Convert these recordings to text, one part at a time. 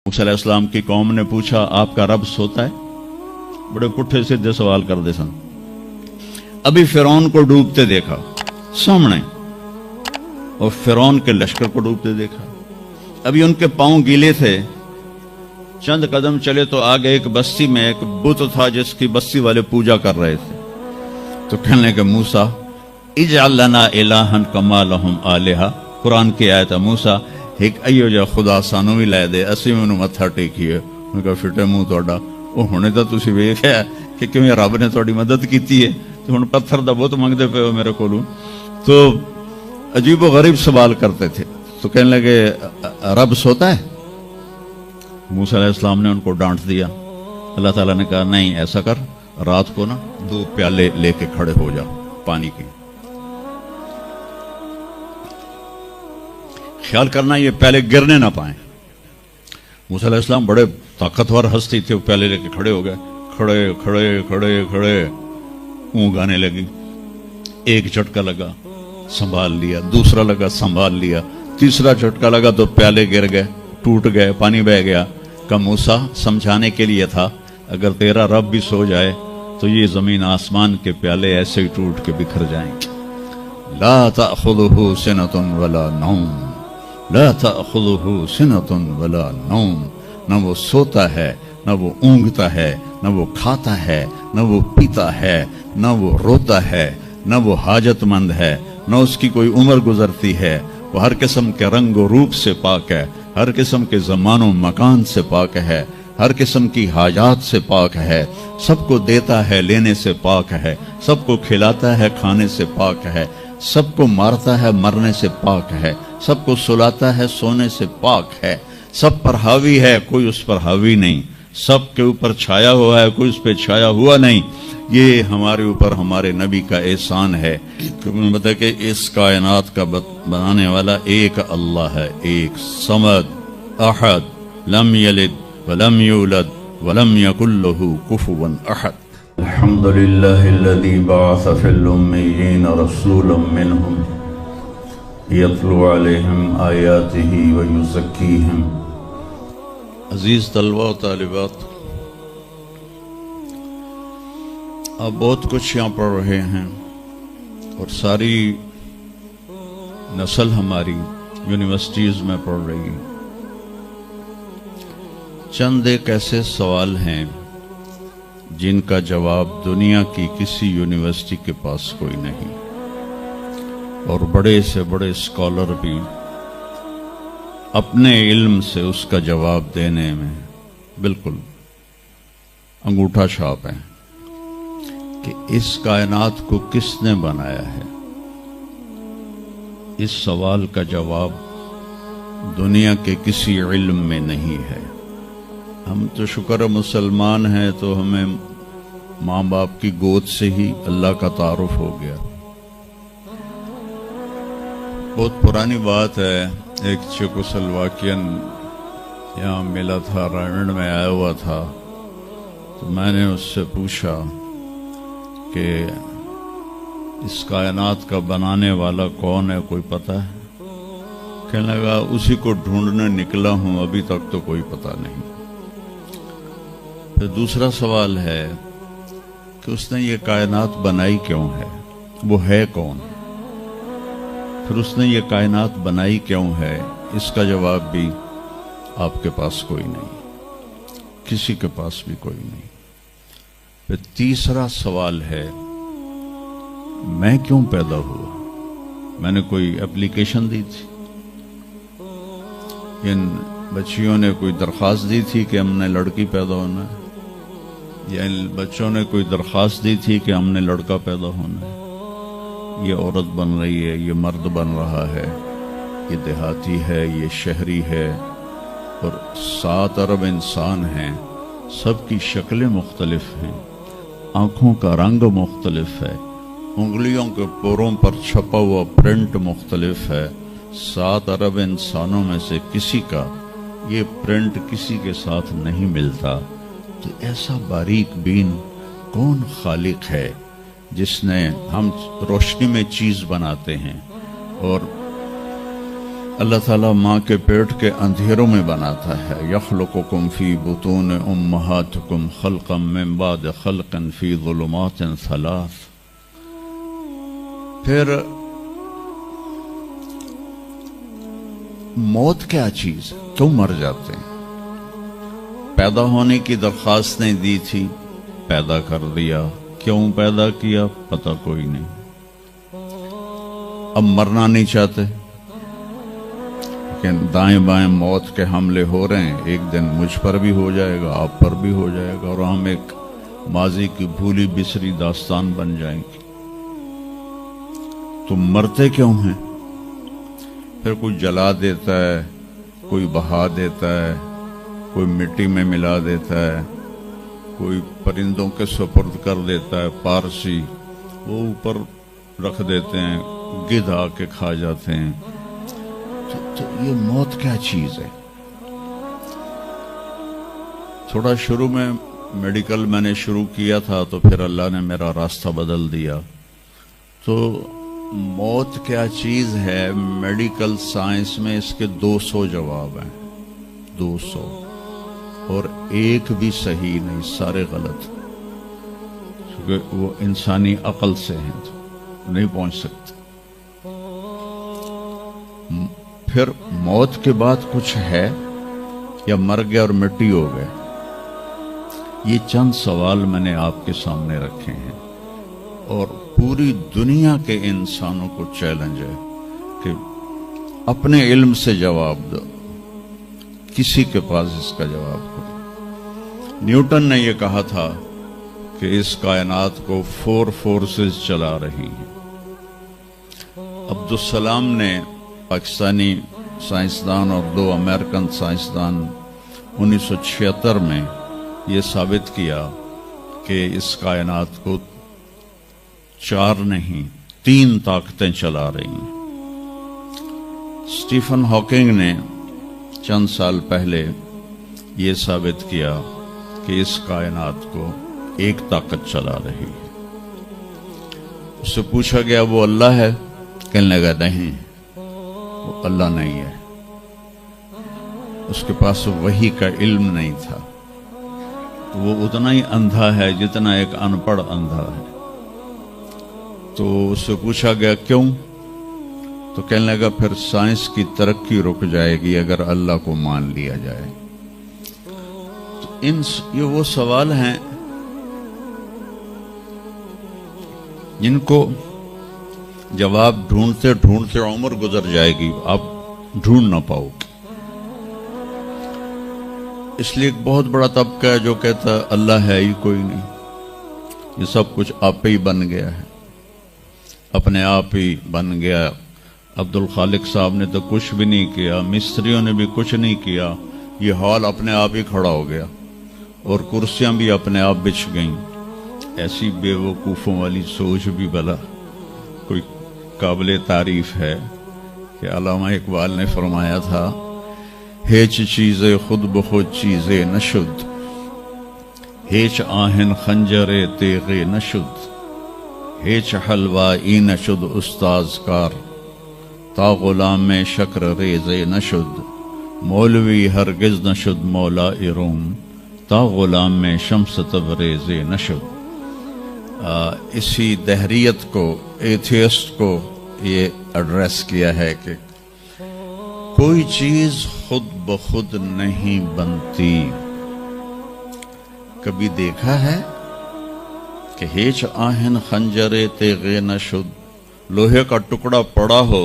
موسیٰ علیہ السلام کی قوم نے پوچھا آپ کا رب سوتا ہے؟ بڑے پٹھے سیدھے سوال کر دے سن. ابھی فرعون کو ڈوبتے دیکھا سامنے اور فرعون کے لشکر کو ڈوبتے دیکھا. ابھی ان کے پاؤں گیلے تھے. چند قدم چلے تو آگے ایک بستی میں ایک بت تھا جس کی بستی والے پوجا کر رہے تھے. تو کہنے لگے موسیٰ اجعل لنا الہا کما لہم آلہہ. قرآن کی آیت ہے موسیٰ ایک ایو جا خدا سانو بھی لے دے اسی میں انہوں متھا ٹیکیے. انہوں نے کہا فٹے منہ توڑا وہ ہونے تو تسی ویکھیا کہ کیوں رب نے تھوڑی مدد کیتی ہے تو ہن پتھر دا بت منگدے پے ہو میرے کولوں. تو عجیب و غریب سوال کرتے تھے. تو کہنے لگے رب سوتا ہے؟ موسیٰ علیہ السلام نے ان کو ڈانٹ دیا. اللہ تعالیٰ نے کہا نہیں ایسا کر رات کو نا 2 پیالے لے کے کھڑے ہو جا پانی کے. خیال کرنا یہ پہلے گرنے نہ پائیں. موسیٰ علیہ السلام بڑے طاقتور ہستی تھے. وہ پہلے لے کے کھڑے ہو گئے. کھڑے کھڑے کھڑے کھڑے اونگ آنے لگی. ایک جھٹکا لگا سنبھال لیا. دوسرا لگا سنبھال لیا. تیسرا جھٹکا لگا تو پیالے گر گئے ٹوٹ گئے پانی بہ گیا. کہ موسیٰ سمجھانے کے لیے تھا اگر تیرا رب بھی سو جائے تو یہ زمین آسمان کے پیالے ایسے ہی ٹوٹ کے بکھر جائیں گے. لا تأخذہ سنۃ ولا نوم. لا تأخذہ سنۃ ولا نوم. نہ وہ سوتا ہے نہ وہ اونگتا ہے نہ وہ کھاتا ہے نہ وہ پیتا ہے نہ وہ روتا ہے نہ وہ حاجت مند ہے نہ اس کی کوئی عمر گزرتی ہے. وہ ہر قسم کے رنگ و روپ سے پاک ہے. ہر قسم کے زمان و مکان سے پاک ہے. ہر قسم کی حاجات سے پاک ہے. سب کو دیتا ہے لینے سے پاک ہے. سب کو کھلاتا ہے کھانے سے پاک ہے. سب کو مارتا ہے مرنے سے پاک ہے. سب کو سلاتا ہے سونے سے پاک ہے. سب پر حاوی ہے کوئی اس پر حاوی نہیں. سب کے اوپر چھایا ہوا ہے کوئی اس پہ چھایا ہوا نہیں. یہ ہمارے اوپر ہمارے نبی کا احسان ہے کہ بتا کہ اس کائنات کا بنانے والا ایک اللہ ہے. ایک صمد احد لم یلد ولم یولد ولم یکن له کفوا احد. الحمد لله الذي بعث في الأميين رسولا منهم يتلو عليهم آياته ويزكيهم. عزیز طلبہ و طالبات، آپ بہت کچھ یہاں پڑھ رہے ہیں اور ساری نسل ہماری یونیورسٹیز میں پڑھ رہی ہے. چند ایک ایسے سوال ہیں جن کا جواب دنیا کی کسی یونیورسٹی کے پاس کوئی نہیں اور بڑے سے بڑے اسکالر بھی اپنے علم سے اس کا جواب دینے میں بالکل انگوٹھا چھاپ ہیں کہ اس کائنات کو کس نے بنایا ہے. اس سوال کا جواب دنیا کے کسی علم میں نہیں ہے. ہم تو شکر مسلمان ہیں تو ہمیں ماں باپ کی گود سے ہی اللہ کا تعارف ہو گیا. بہت پرانی بات ہے. ایک چیکوسلواکین یہاں ملا تھا رائمنڈ میں آیا ہوا تھا. تو میں نے اس سے پوچھا کہ اس کائنات کا بنانے والا کون ہے کوئی پتہ ہے؟ کہنے لگا اسی کو ڈھونڈنے نکلا ہوں ابھی تک تو کوئی پتہ نہیں. پھر دوسرا سوال ہے کہ اس نے یہ کائنات بنائی کیوں ہے؟ وہ ہے کون؟ پھر اس نے یہ کائنات بنائی کیوں ہے؟ اس کا جواب بھی آپ کے پاس کوئی نہیں، کسی کے پاس بھی کوئی نہیں. پھر تیسرا سوال ہے میں کیوں پیدا ہوا؟ میں نے کوئی اپلیکیشن دی تھی؟ ان بچیوں نے کوئی درخواست دی تھی کہ ہم نے لڑکی پیدا ہونا ہے؟ یا ان بچوں نے کوئی درخواست دی تھی کہ ہم نے لڑکا پیدا ہونا ہے؟ یہ عورت بن رہی ہے، یہ مرد بن رہا ہے، یہ دیہاتی ہے، یہ شہری ہے، اور 7 ارب انسان ہیں. سب کی شکلیں مختلف ہیں، آنکھوں کا رنگ مختلف ہے، انگلیوں کے پوروں پر چھپا ہوا پرنٹ مختلف ہے. 7 ارب انسانوں میں سے کسی کا یہ پرنٹ کسی کے ساتھ نہیں ملتا. تو ایسا باریک بین کون خالق ہے جس نے ہم روشنی میں چیز بناتے ہیں اور اللہ تعالیٰ ماں کے پیٹ کے اندھیروں میں بناتا ہے. یخلقکم فی بطون امہاتکم خلقا من بعد خلق فی ظلمات ثلاث. پھر موت کیا چیز؟ کیوں مر جاتے ہیں؟ پیدا ہونے کی درخواست نہیں دی تھی، پیدا کر دیا. کیوں پیدا کیا پتہ کوئی نہیں. اب مرنا نہیں چاہتے، لیکن دائیں بائیں موت کے حملے ہو رہے ہیں. ایک دن مجھ پر بھی ہو جائے گا، آپ پر بھی ہو جائے گا، اور ہم ایک ماضی کی بھولی بسری داستان بن جائیں گے. تو مرتے کیوں ہیں؟ پھر کوئی جلا دیتا ہے، کوئی بہا دیتا ہے، کوئی مٹی میں ملا دیتا ہے، کوئی پرندوں کے سپرد کر دیتا ہے. پارسی وہ اوپر رکھ دیتے ہیں، گدھ آ کے کھا جاتے ہیں. تو یہ موت کیا چیز ہے؟ تھوڑا شروع میں میڈیکل میں نے شروع کیا تھا، تو پھر اللہ نے میرا راستہ بدل دیا. تو موت کیا چیز ہے؟ میڈیکل سائنس میں اس کے 200 جواب ہیں، 200، اور ایک بھی صحیح نہیں، سارے غلط، کیونکہ وہ انسانی عقل سے ہیں، تو نہیں پہنچ سکتے. پھر موت کے بعد کچھ ہے یا مر گیا اور مٹی ہو گئے؟ یہ چند سوال میں نے آپ کے سامنے رکھے ہیں، اور پوری دنیا کے انسانوں کو چیلنج ہے کہ اپنے علم سے جواب دو. کسی کے پاس اس کا جواب ہو. نیوٹن نے یہ کہا تھا کہ اس کائنات کو 4 فورسز چلا رہی ہیں. عبدالسلام نے، پاکستانی سائنسدان اور 2 امریکن سائنسدان، 1976 میں یہ ثابت کیا کہ اس کائنات کو 4 نہیں 3 طاقتیں چلا رہی ہیں. اسٹیفن ہاکنگ نے چند سال پہلے یہ ثابت کیا کہ اس کائنات کو ایک طاقت چلا رہی ہے. اس سے پوچھا گیا وہ اللہ ہے؟ کہنے لگا نہیں، وہ اللہ نہیں ہے. اس کے پاس وحی کا علم نہیں تھا. وہ اتنا ہی اندھا ہے جتنا ایک ان پڑھ اندھا ہے. تو اس سے پوچھا گیا کیوں؟ تو کہنے لگا پھر سائنس کی ترقی رک جائے گی اگر اللہ کو مان لیا جائے. تو یہ وہ سوال ہیں جن کو جواب ڈھونڈتے ڈھونڈتے عمر گزر جائے گی، آپ ڈھونڈ نہ پاؤ گے. اس لیے ایک بہت بڑا طبقہ ہے جو کہتا ہے اللہ ہے ہی کوئی نہیں، یہ سب کچھ آپ ہی بن گیا ہے، اپنے آپ ہی بن گیا. عبد الخالق صاحب نے تو کچھ بھی نہیں کیا، مستریوں نے بھی کچھ نہیں کیا، یہ ہال اپنے آپ ہی کھڑا ہو گیا اور کرسیاں بھی اپنے آپ بچھ گئیں. ایسی بے وقوفوں والی سوچ بھی بلا کوئی قابل تعریف ہے کہ علامہ اقبال نے فرمایا تھا ہیچ چیزیں خود بخود چیزیں نشد، ہیچ آہن خنجر تیغ نشد، ہیچ حلوہ ای نشد استاز کار، تا غلام میں شکر ریز نشد، مولوی ہرگز نشد مولا روم، تا غلام میں شمس تبریز نشد. اسی دہریت کو، ایتھیسٹ کو یہ ایڈریس کیا ہے کہ کوئی چیز خود بخود نہیں بنتی. کبھی دیکھا ہے کہ ہیچ آہن خنجر تیغ نشد، لوہے کا ٹکڑا پڑا ہو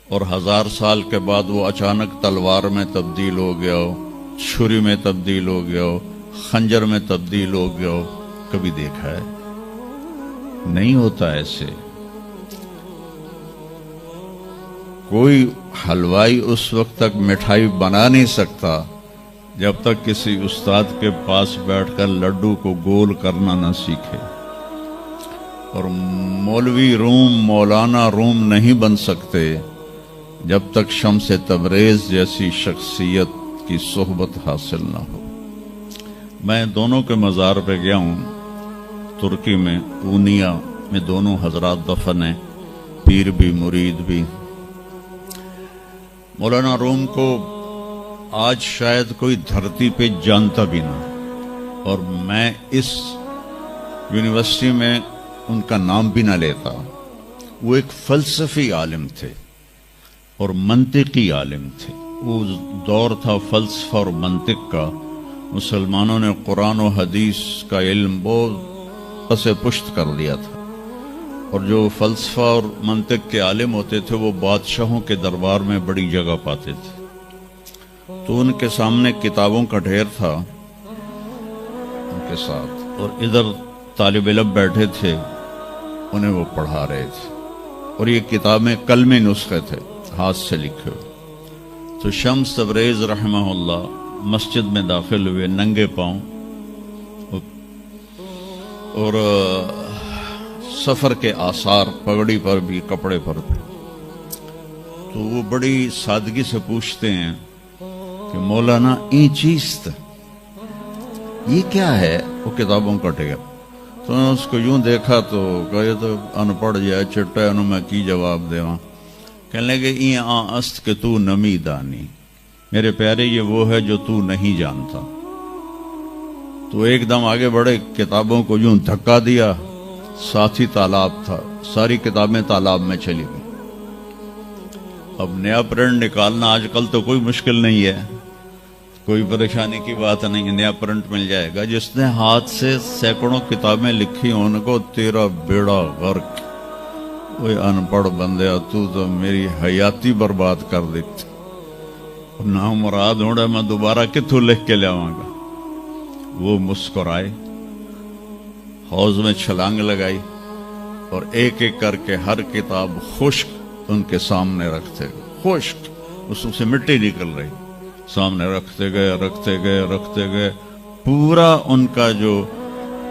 اور 1000 سال کے بعد وہ اچانک تلوار میں تبدیل ہو گیا ہو، چھری میں تبدیل ہو گیا ہو، خنجر میں تبدیل ہو گیا ہو؟ کبھی دیکھا ہے؟ نہیں ہوتا ایسے. کوئی حلوائی اس وقت تک مٹھائی بنا نہیں سکتا جب تک کسی استاد کے پاس بیٹھ کر لڈو کو گول کرنا نہ سیکھے. اور مولوی روم، مولانا روم نہیں بن سکتے جب تک شمس تبریز جیسی شخصیت کی صحبت حاصل نہ ہو. میں دونوں کے مزار پہ گیا ہوں، ترکی میں اونیا میں دونوں حضرات دفن ہیں، پیر بھی مرید بھی. مولانا روم کو آج شاید کوئی دھرتی پہ جانتا بھی نہ، اور میں اس یونیورسٹی میں ان کا نام بھی نہ لیتا۔ وہ ایک فلسفی عالم تھے اور منطقی عالم تھے۔ وہ دور تھا فلسفہ اور منطق کا، مسلمانوں نے قرآن و حدیث کا علم بہت پس پشت کر دیا تھا، اور جو فلسفہ اور منطق کے عالم ہوتے تھے وہ بادشاہوں کے دربار میں بڑی جگہ پاتے تھے۔ تو ان کے سامنے کتابوں کا ڈھیر تھا ان کے ساتھ، اور ادھر طالب علم بیٹھے تھے، انہیں وہ پڑھا رہے تھے، اور یہ کتابیں قلمی نسخے تھے، ہاتھ سے لکھے ہوئے۔ تو شمس تبریز رحمہ اللہ مسجد میں داخل ہوئے ننگے پاؤں، اور سفر کے آثار پگڑی پر بھی، کپڑے پر بھی۔ تو وہ بڑی سادگی سے پوچھتے ہیں کہ مولانا این چیست، یہ کیا ہے؟ وہ کتابوں کا ڈھیر۔ تو نے اس کو یوں دیکھا تو کہا تو ان پڑھ جائے چٹا انہوں میں کی جواب دے وہاں۔ کہنے لگے این است کہ تو نمی دانی، میرے پیارے یہ وہ ہے جو تو نہیں جانتا۔ تو ایک دم آگے بڑھے، کتابوں کو یوں دھکا دیا، ساتھ ہی تالاب تھا، ساری کتابیں تالاب میں چلی گئی۔ اب نیا پرنٹ نکالنا آج کل تو کوئی مشکل نہیں ہے، کوئی پریشانی کی بات نہیں، نیا پرنٹ مل جائے گا۔ جس نے ہاتھ سے سینکڑوں کتابیں لکھی ان کو تیرا بیڑا غرق، وہ ان پڑھ بندیا تو میری حیاتی برباد کر دیتی، نہ مراد ہوڑا میں دوبارہ کتوں لکھ کے لیاواں گا۔ وہ مسکرائے، حوض میں چھلانگ لگائی، اور ایک ایک کر کے ہر کتاب خشک ان کے سامنے رکھتے گئے، خشک، اس سے مٹی نکل رہی، سامنے رکھتے گئے رکھتے گئے رکھتے گئے، پورا ان کا جو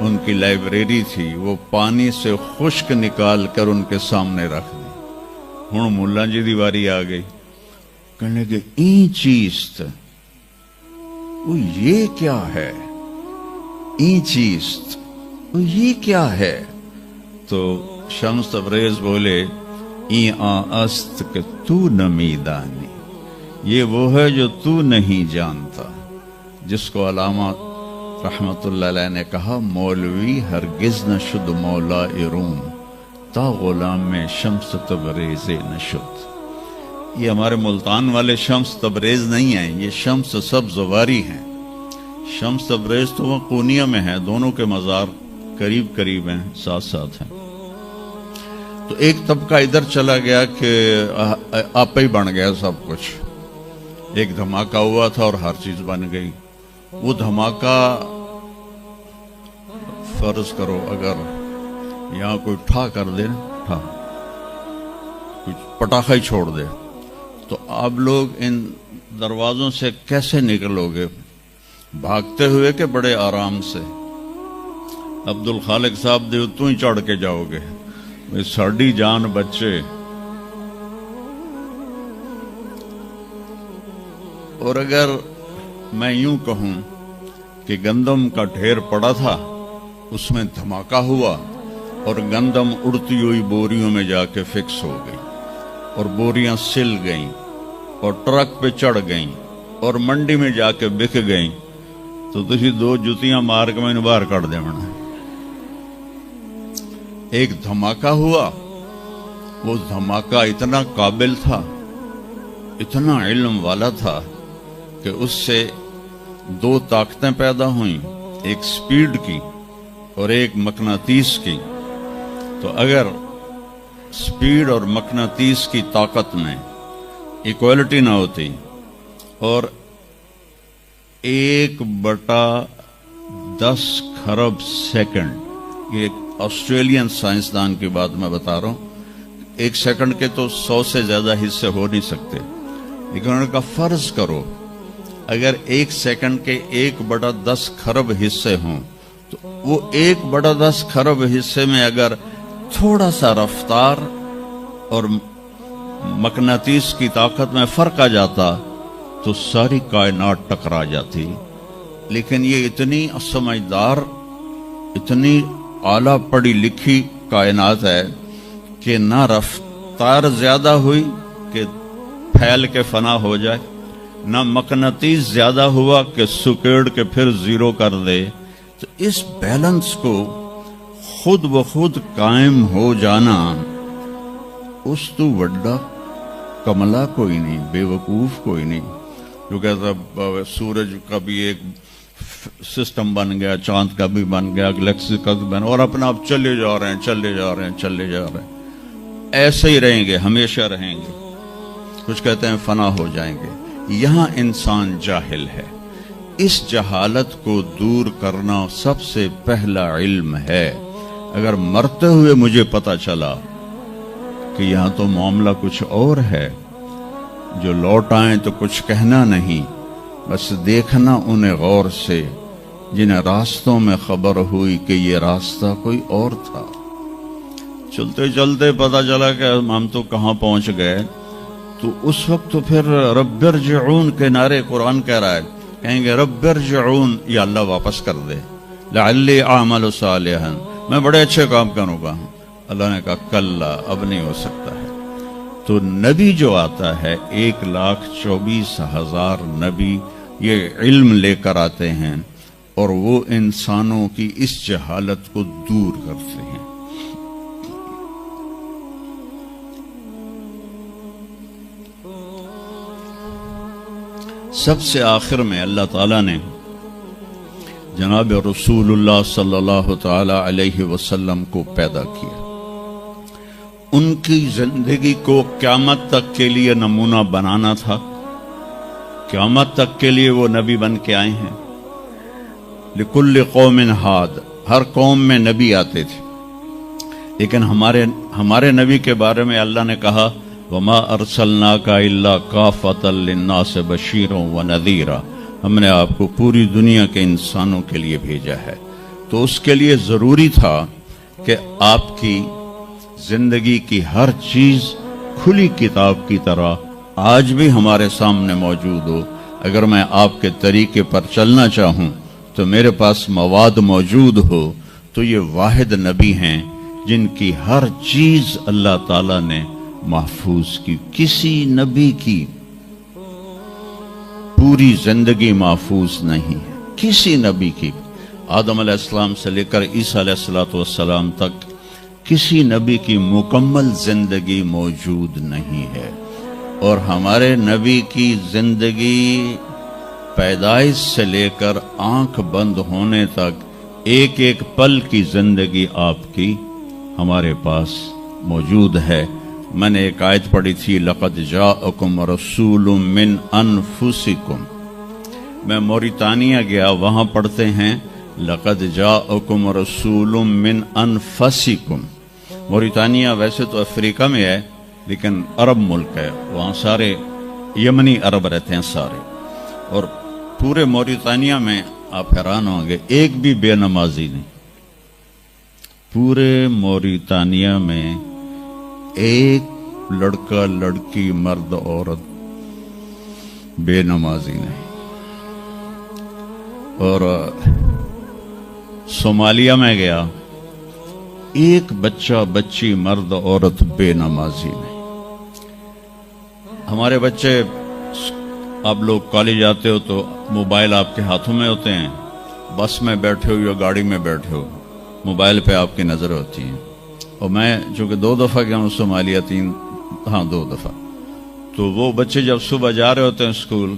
ان کی لائبریری تھی وہ پانی سے خشک نکال کر ان کے سامنے رکھ دی۔ ہن ملا جی دی واری آ گئی، کہنے لگے این چیز وہ یہ کیا ہے؟ این چیز یہ کیا ہے؟ تو شمس تبریز بولے این است کہ تو نمی دانی، یہ وہ ہے جو تو نہیں جانتا، جس کو علامہ رحمت اللہ علیہ نے کہا مولوی ہرگز نہ شد مولا روم تا غلام میں شمس تبریز نشد۔ یہ ہمارے ملتان والے شمس تبریز نہیں ہیں، یہ شمس سبز واری ہیں۔ شمس تبریز تو وہ قونیہ میں ہے، دونوں کے مزار قریب قریب ہیں، ساتھ ساتھ ہیں۔ تو ایک طبقہ ادھر چلا گیا کہ آپ ہی بن گیا سب کچھ، ایک دھماکہ ہوا تھا اور ہر چیز بن گئی۔ وہ دھماکہ فرض کرو اگر یہاں کوئی ٹھا کر دے، ٹھا کچھ پٹاخہ ہی چھوڑ دے، تو آپ لوگ ان دروازوں سے کیسے نکلو گے؟ بھاگتے ہوئے کہ بڑے آرام سے؟ عبد الخالق صاحب دے تو ہی چڑھ کے جاؤ گے، ساڑی جان بچے۔ اور اگر میں یوں کہوں کہ گندم کا ڈھیر پڑا تھا، اس میں دھماکہ ہوا اور گندم اڑتی ہوئی بوریوں میں جا کے فکس ہو گئی، اور بوریاں سل گئیں اور ٹرک پہ چڑھ گئیں اور منڈی میں جا کے بک گئیں، تو تسی دو جتیاں مار کے میں باہر کر دے منا۔ ایک دھماکہ ہوا، وہ دھماکہ اتنا قابل تھا، اتنا علم والا تھا کہ اس سے دو طاقتیں پیدا ہوئیں، ایک سپیڈ کی اور ایک مقناطیس کی۔ تو اگر سپیڈ اور مقناطیس کی طاقت میں ایکوالٹی نہ ہوتی اور 1/10 خرب سیکنڈ، یہ آسٹریلین سائنسدان کی بات میں بتا رہا ہوں، ایک سیکنڈ کے تو 100 سے زیادہ حصے ہو نہیں سکتے، لیکن انہوں نے کہا فرض کرو اگر ایک سیکنڈ کے 1/10 خرب حصے ہوں، تو وہ 1/10 خرب حصے میں اگر تھوڑا سا رفتار اور مقناطیس کی طاقت میں فرق آ جاتا تو ساری کائنات ٹکرا جاتی۔ لیکن یہ اتنی سمجھدار، اتنی اعلیٰ پڑھی لکھی کائنات ہے کہ نہ رفتار زیادہ ہوئی کہ پھیل کے فنا ہو جائے، نہ مقناطیس زیادہ ہوا کہ سکیڑ کے پھر زیرو کر دے۔ تو اس بیلنس کو خود بخود قائم ہو جانا، اس تو وڈا کملا کوئی نہیں، بے وقوف کوئی نہیں جو کہتا سورج کا بھی ایک سسٹم بن گیا، چاند کا بھی بن گیا، گلیکسی کا بھی بن گیا، اور اپنا آپ چلے جا رہے ہیں چلے جا رہے ہیں چلے جا رہے ہیں، ایسے ہی رہیں گے، ہمیشہ رہیں گے۔ کچھ کہتے ہیں فنا ہو جائیں گے۔ یہاں انسان جاہل ہے، اس جہالت کو دور کرنا سب سے پہلا علم ہے۔ اگر مرتے ہوئے مجھے پتا چلا کہ یہاں تو معاملہ کچھ اور ہے، جو لوٹ آئیں تو کچھ کہنا نہیں، بس دیکھنا انہیں غور سے جنہیں راستوں میں خبر ہوئی کہ یہ راستہ کوئی اور تھا۔ چلتے چلتے پتا چلا کہ ہم تو کہاں پہنچ گئے، تو اس وقت تو پھر رب ارجعون کے نعرے قرآن کہہ رہا ہے، کہیں گے رب ارجعون، یا اللہ واپس کر دے، لعلی اعمل صالحا، میں بڑے اچھے کام کروں گا۔ اللہ نے کہا کلا، اب نہیں ہو سکتا ہے۔ تو نبی جو آتا ہے 1,24,000 نبی یہ علم لے کر آتے ہیں، اور وہ انسانوں کی اس جہالت کو دور کرتے ہیں۔ سب سے آخر میں اللہ تعالیٰ نے جناب رسول اللہ صلی اللہ تعالی علیہ وسلم کو پیدا کیا، ان کی زندگی کو قیامت تک کے لیے نمونہ بنانا تھا۔ قیامت تک کے لیے وہ نبی بن کے آئے ہیں۔ لکل قوم ہاد، ہر قوم میں نبی آتے تھے، لیکن ہمارے نبی کے بارے میں اللہ نے کہا وما ارسلناک الا کافۃ للناس بشیرا ونذیرا، ہم نے آپ کو پوری دنیا کے انسانوں کے لیے بھیجا ہے۔ تو اس کے لیے ضروری تھا کہ آپ کی زندگی کی ہر چیز کھلی کتاب کی طرح آج بھی ہمارے سامنے موجود ہو۔ اگر میں آپ کے طریقے پر چلنا چاہوں تو میرے پاس مواد موجود ہو۔ تو یہ واحد نبی ہیں جن کی ہر چیز اللہ تعالیٰ نے محفوظ کی۔ کسی نبی کی پوری زندگی محفوظ نہیں ہے، کسی نبی کی، آدم علیہ السلام سے لے کر عیسیٰ علیہ السلام تک کسی نبی کی مکمل زندگی موجود نہیں ہے۔ اور ہمارے نبی کی زندگی پیدائش سے لے کر آنکھ بند ہونے تک ایک ایک پل کی زندگی آپ کی ہمارے پاس موجود ہے۔ میں نے ایک آیت پڑھی تھی لقد جاءکم رسول من انفسکم، میں موریتانیہ گیا، وہاں پڑھتے ہیں لقد جاءکم رسول من انفسکم۔ موریتانیہ ویسے تو افریقہ میں ہے لیکن عرب ملک ہے، وہاں سارے یمنی عرب رہتے ہیں سارے، اور پورے موریتانیہ میں آپ حیران ہوں گے ایک بھی بے نمازی نہیں، پورے موریتانیہ میں ایک لڑکا لڑکی مرد عورت بے نمازی نہیں۔ اور صومالیہ میں گیا، ایک بچہ بچی مرد عورت بے نمازی نہیں۔ ہمارے بچے، آپ لوگ کالج آتے ہو تو موبائل آپ کے ہاتھوں میں ہوتے ہیں، بس میں بیٹھے ہو یا گاڑی میں بیٹھے ہو، موبائل پہ آپ کی نظر ہوتی ہیں۔ اور میں چونکہ 2 دفعہ گیا ہوں صومالیہ، 2 دفعہ، تو وہ بچے جب صبح جا رہے ہوتے ہیں اسکول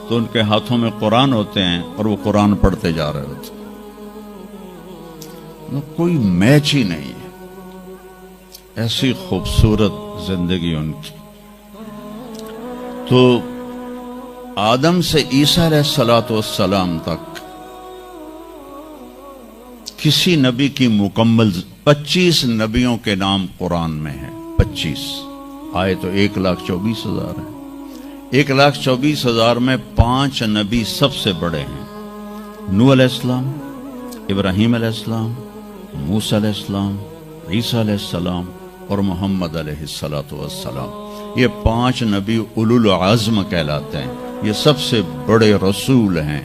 تو ان کے ہاتھوں میں قرآن ہوتے ہیں اور وہ قرآن پڑھتے جا رہے ہوتے ہیں، کوئی میچ ہی نہیں ہے، ایسی خوبصورت زندگی ان کی۔ تو آدم سے عیسیٰ علیہ السلام تک کسی نبی کی مکمل 25 نبیوں کے نام قرآن میں ہیں، 25 آئے تو 1,24,000 ہیں۔ 1,24,000 میں 5 نبی سب سے بڑے ہیں، نوح علیہ السلام، ابراہیم علیہ السلام، موسیٰ علیہ السلام، عیسیٰ علیہ السلام اور محمد علیہ السلام۔ یہ 5 نبی اولو العزم کہلاتے ہیں، یہ سب سے بڑے رسول ہیں،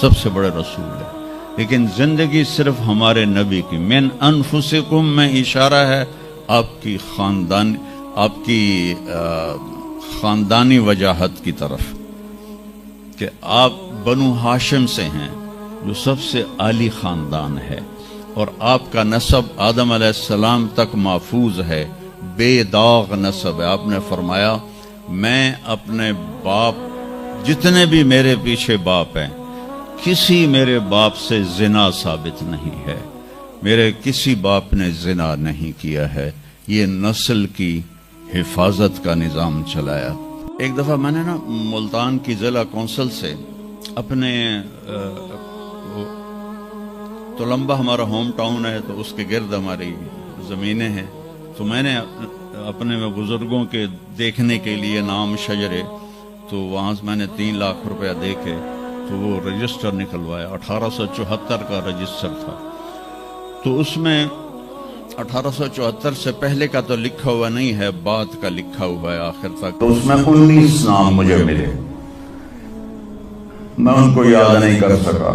سب سے بڑے رسول ہیں۔ لیکن زندگی صرف ہمارے نبی کی، من انفسکم میں اشارہ ہے آپ کی خاندانی وجاہت کی طرف کہ آپ بنو ہاشم سے ہیں جو سب سے عالی خاندان ہے، اور آپ کا نسب آدم علیہ السلام تک محفوظ ہے، بے داغ نسب ہے۔ آپ نے فرمایا میں اپنے باپ، جتنے بھی میرے پیچھے باپ ہیں، کسی میرے باپ سے زنا ثابت نہیں ہے، میرے کسی باپ نے زنا نہیں کیا ہے۔ یہ نسل کی حفاظت کا نظام چلایا۔ ایک دفعہ میں نے نا ملتان کی ضلع کونسل سے اپنے تلمبہ ہمارا ہوم ٹاؤن ہے، تو اس کے گرد ہماری زمینیں ہیں، تو میں نے اپنے بزرگوں کے دیکھنے کے لیے نام شجرے، تو وہاں سے میں نے 3 لاکھ روپیہ دے کے تو وہ رجسٹر نکلوایا۔ 1874 کا رجسٹر تھا، تو اس میں 1874 سے پہلے کا تو لکھا ہوا نہیں ہے، بعد کا لکھا ہوا ہے آخر تک۔ تو اس میں 19 نام مجھے ملے، میں ان کو یاد نہیں کر سکا،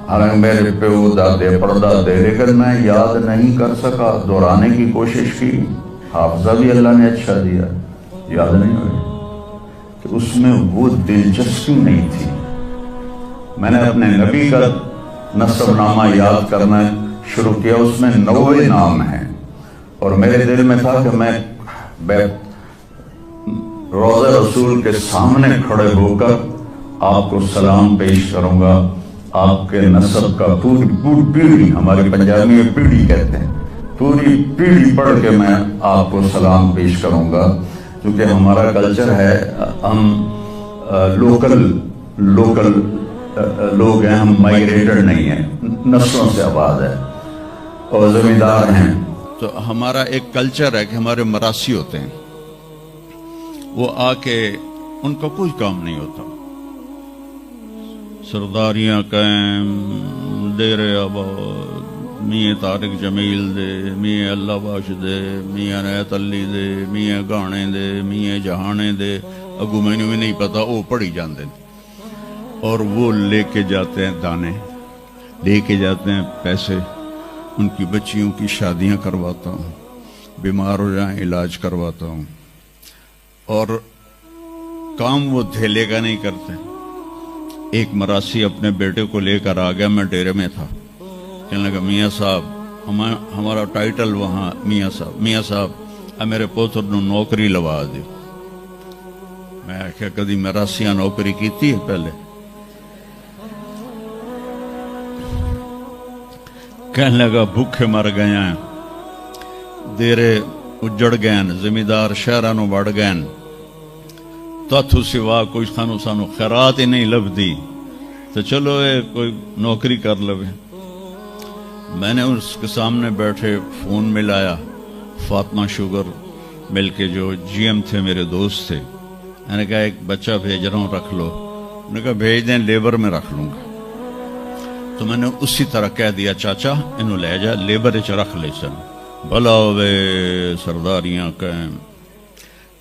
حالانکہ میرے پیو دادے پردادے، لیکن میں یاد نہیں کر سکا۔ دہرانے کی کوشش کی، حافظہ بھی اللہ نے اچھا دیا، یاد نہیں ہوئی کہ اس میں وہ دلچسپی نہیں تھی۔ میں نے اپنے نبی کا نسب نامہ یاد کرنا شروع کیا، اس میں 90 نام ہیں، اور میرے دل میں تھا کہ میں روضہ رسول کے سامنے کھڑے ہو کر آپ کو سلام پیش کروں گا، آپ کے نسب کا پوری پیڑھی، ہماری پنجابی میں پیڑھی کہتے ہیں، پوری پیڑھی پڑھ کے میں آپ کو سلام پیش کروں گا، کیونکہ ہمارا کلچر ہے، ہم لوکل لوگ ہیں، ہم مائگریٹڈ نہیں ہیں، نسلوں سے آباد ہے اور زمیندار ہیں۔ تو ہمارا ایک کلچر ہے کہ ہمارے مراسی ہوتے ہیں، وہ آ کے ان کا کوئی کام نہیں ہوتا، سرداریاں قائم، دیر آباد، میاں طارق جمیل دے، میاں اللہ بخش دے، میاں نیت علی دے، میاں گانے دے، میاں جہانے دے، اگو مینوں بھی نہیں پتا، وہ پڑھی جاندے اور وہ لے کے جاتے ہیں دانے، لے کے جاتے ہیں پیسے، ان کی بچیوں کی شادیاں کرواتا ہوں، بیمار ہو جائیں علاج کرواتا ہوں، اور کام وہ دھیلے کا نہیں کرتے۔ ایک مراسی اپنے بیٹے کو لے کر آ گیا، میں ڈیرے میں تھا، کہنے لگا میاں صاحب، ہمارا ٹائٹل وہاں میاں صاحب میرے پوتر نو نوکری لوا دی۔ میں آخیا کدی مراسیاں نوکری کیتی ہے پہلے؟ کہنے لگا بھوکے مر گئے ہیں، دیرے اجڑ گئے ہیں، زمیندار شہرانو بڑھ گئے ہیں، تاتھو سوا کوئی سانو خیرات ہی نہیں لبدی، تو چلو کوئی نوکری کر لوے۔ میں نے اس کے سامنے بیٹھے فون ملایا، فاطمہ شوگر مل کے جو جی ایم تھے، میرے دوست تھے، میں نے کہا ایک بچہ بھیج رہا ہوں، رکھ لو۔ انہوں نے کہا بھیج دیں، لیبر میں رکھ لوں گا۔ تو میں نے اسی طرح کہہ دیا چاچا انہوں لے جا، لیبر اچ رکھ لے سن، بھلا ہوئے سرداریاں قائم۔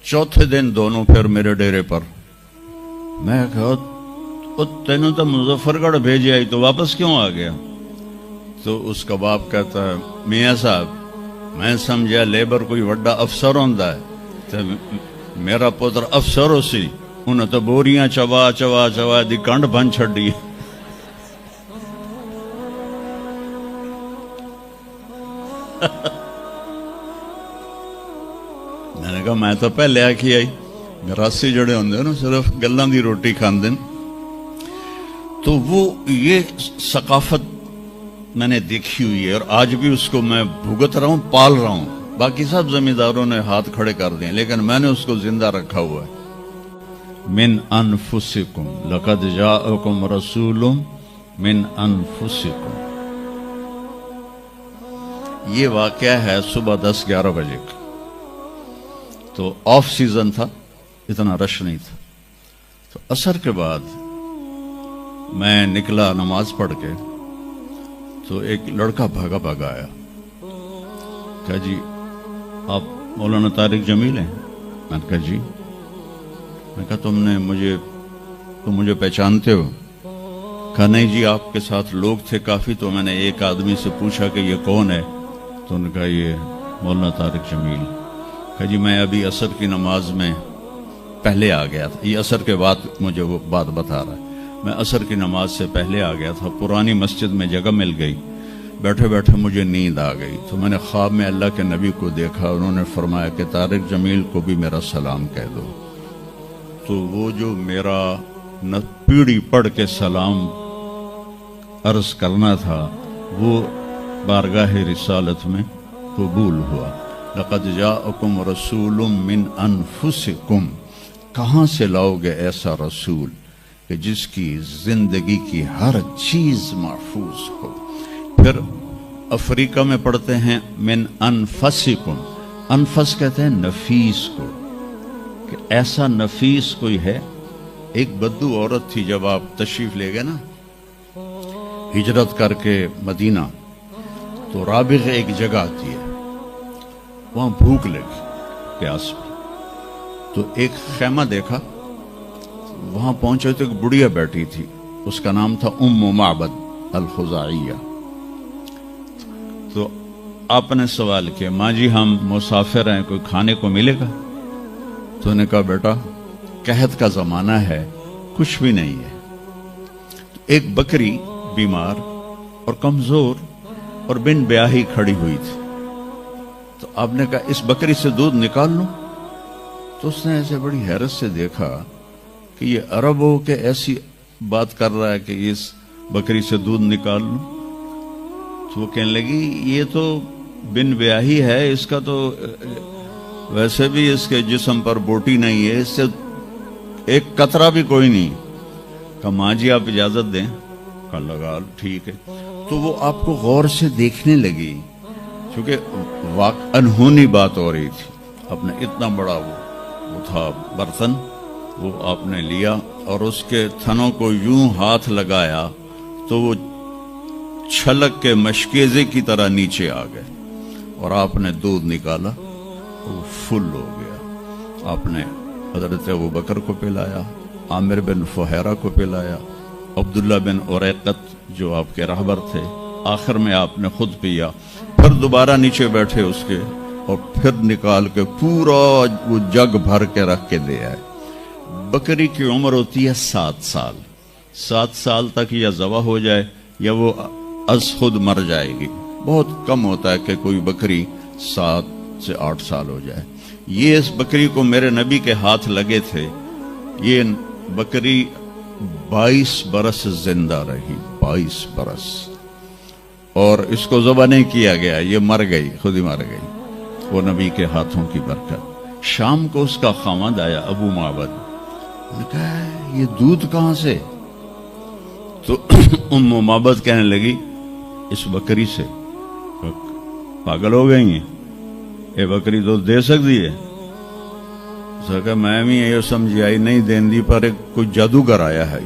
چوتھے دن دونوں پھر میرے ڈیرے پر، میں کہا تینوں تو مظفر گڑھ بھیجے آئی تو واپس کیوں آ گیا؟ تو اس کا باپ کہتا ہے میاں صاحب میں سمجھا لیبر کوئی وڈا افسر ہوندا ہے، تو میرا پتر افسر ہو سی، انہیں تو بوریاں چوا چوا چوا دی کنڈ بن چھڑی۔ میں نے کہا میں تو پہلے آکھی آئی، مراسی جڑے ہوندے نا صرف گلاں دی روٹی کھاندے۔ تو وہ یہ ثقافت میں نے دیکھی ہوئی ہے، اور آج بھی اس کو میں بھگت رہا ہوں، پال رہا ہوں۔ باقی سب زمینداروں نے ہاتھ کھڑے کر دیں، لیکن میں نے اس کو زندہ رکھا ہوا ہے۔ من انفسکم لقد جاءکم رسول من انفسکم۔ یہ واقعہ ہے صبح 10-11 بجے کا، تو آف سیزن تھا، اتنا رش نہیں تھا۔ تو عصر کے بعد میں نکلا نماز پڑھ کے، تو ایک لڑکا بھاگا بھاگا آیا، کہا جی آپ مولانا طارق جمیل ہیں؟ میں نے کہا جی۔ میں کہا تم مجھے پہچانتے ہو؟ کہا نہیں جی، آپ کے ساتھ لوگ تھے کافی، تو میں نے ایک آدمی سے پوچھا کہ یہ کون ہے، تو انہوں نے کہا یہ مولانا طارق جمیل۔ کہا جی میں ابھی عصر کی نماز میں پہلے آ گیا تھا. یہ عصر کے بعد مجھے وہ بات بتا رہا ہے. میں عصر کی نماز سے پہلے آ گیا تھا. پرانی مسجد میں جگہ مل گئی. بیٹھے بیٹھے مجھے نیند آ گئی تو میں نے خواب میں اللہ کے نبی کو دیکھا. انہوں نے فرمایا کہ طارق جمیل کو بھی میرا سلام کہہ دو. تو وہ جو میرا پیڑھی پڑھ کے سلام عرض کرنا تھا وہ بارگاہ رسالت میں قبول ہوا. لقد جاءکم رسول من انفسکم. کہاں سے لاؤ گے ایسا رسول کہ جس کی زندگی کی ہر چیز محفوظ ہو. پھر افریقہ میں پڑھتے ہیں من انفسکم. انفس کہتے ہیں نفیس کو, کہ ایسا نفیس کوئی ہے. ایک بدو عورت تھی, جب آپ تشریف لے گئے نا ہجرت کر کے مدینہ, تو رابغ ایک جگہ آتی ہے, وہاں بھوک لگی, پیاس بھی. تو ایک خیمہ دیکھا, وہاں پہنچے تو ایک بڑھیا بیٹھی تھی, اس کا نام تھا ام معبد الخزاعیہ. تو آپ نے سوال کیا, ماں جی ہم مسافر ہیں, کوئی کھانے کو ملے گا؟ تو نے کہا بیٹا قحط کا زمانہ ہے, کچھ بھی نہیں ہے. ایک بکری بیمار اور کمزور اور بن بیاہی کھڑی ہوئی تھی. تو آپ نے کہا اس بکری سے دودھ نکال لوں. تو اس نے ایسے بڑی حیرت سے دیکھا کہ یہ عرب ہو کہ ایسی بات کر رہا ہے کہ اس بکری سے دودھ نکال لوں. تو وہ کہنے لگی یہ تو بن بیاہی ہے, اس کا تو ویسے بھی اس کے جسم پر بوٹی نہیں ہے, اس سے ایک قطرہ بھی کوئی نہیں. کہا ماں جی آپ اجازت دیں. کہا لگا ٹھیک ہے. تو وہ آپ کو غور سے دیکھنے لگی, کیونکہ انہونی بات ہو رہی تھی. آپ نے اتنا بڑا وہ تھا برتن, وہ آپ نے لیا اور اس کے تھنوں کو یوں ہاتھ لگایا تو وہ چھلک کے مشکیزے کی طرح نیچے آ گئے, اور آپ نے دودھ نکالا, وہ فل ہو گیا. آپ نے حضرت ابوبکر کو پلایا, عامر بن فہیرہ کو پلایا, عبداللہ بن اریقت جو آپ کے رہبر تھے, آخر میں آپ نے خود پیا. پھر دوبارہ نیچے بیٹھے اس کے, اور پھر نکال کے پورا وہ جگ بھر کے رکھ کے دے آئے. بکری کی عمر ہوتی ہے 7 سال. 7 سال تک یا ذبح ہو جائے یا وہ از خود مر جائے گی. بہت کم ہوتا ہے کہ کوئی بکری 7 سے 8 سال ہو جائے. یہ اس بکری کو میرے نبی کے ہاتھ لگے تھے. یہ بکری 22 برس زندہ رہی, 22 برس, اور اس کو ذبح نہیں کیا گیا, یہ مر گئی, خود ہی مر گئی. وہ نبی کے ہاتھوں کی برکت. شام کو اس کا خامد آیا ابو معبد, نے کہا یہ دودھ کہاں سے؟ تو ام معبد کہنے لگی اس بکری سے. پاگل ہو گئی ہیں, یہ بکری تو دے سکتی ہے. کہ میں بھی یہ سمجھ آئی نہیں دین دی, پر کوئی جادوگر آیا ہے,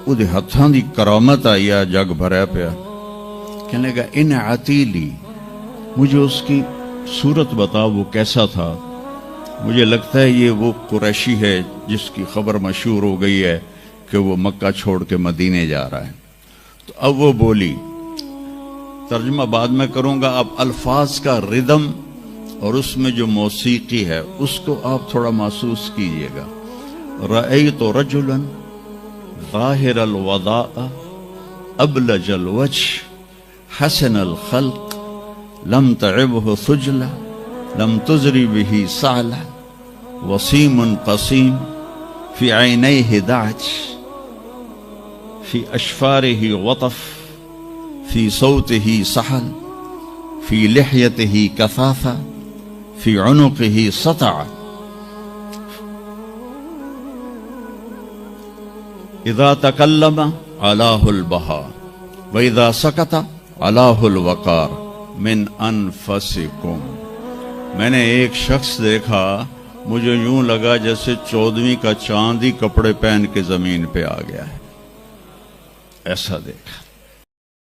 وہ ہاتھاں دی کرامت آئی ہے, جگ بھریا پیا. کہنے لگا ان عتیلی, مجھے اس کی صورت بتا, وہ کیسا تھا. مجھے لگتا ہے یہ وہ قریشی ہے جس کی خبر مشہور ہو گئی ہے کہ وہ مکہ چھوڑ کے مدینے جا رہا ہے. تو اب وہ بولی, ترجمہ بعد میں کروں گا, اب الفاظ کا ردم اور اس میں جو موسیقی ہے اس کو آپ تھوڑا محسوس کیجئے گا. رأیت رجلا ظاہر الوضاء ابلج الوجه حسن الخلق لم تعبه ثجلة لم تزری به سعلة وسیم قسیم في عینیه دعج في اشفاره وطف في صوته سحل في لحيته كثافة في عنقه سطع. اذا تکلم علاه البهاء واذا سکت علاه الوقار من انفسکم. میں نے ایک شخص دیکھا, مجھے یوں لگا جیسے 14ویں کا چاند ہی کپڑے پہن کے زمین پہ آ گیا ہے, ایسا دیکھا.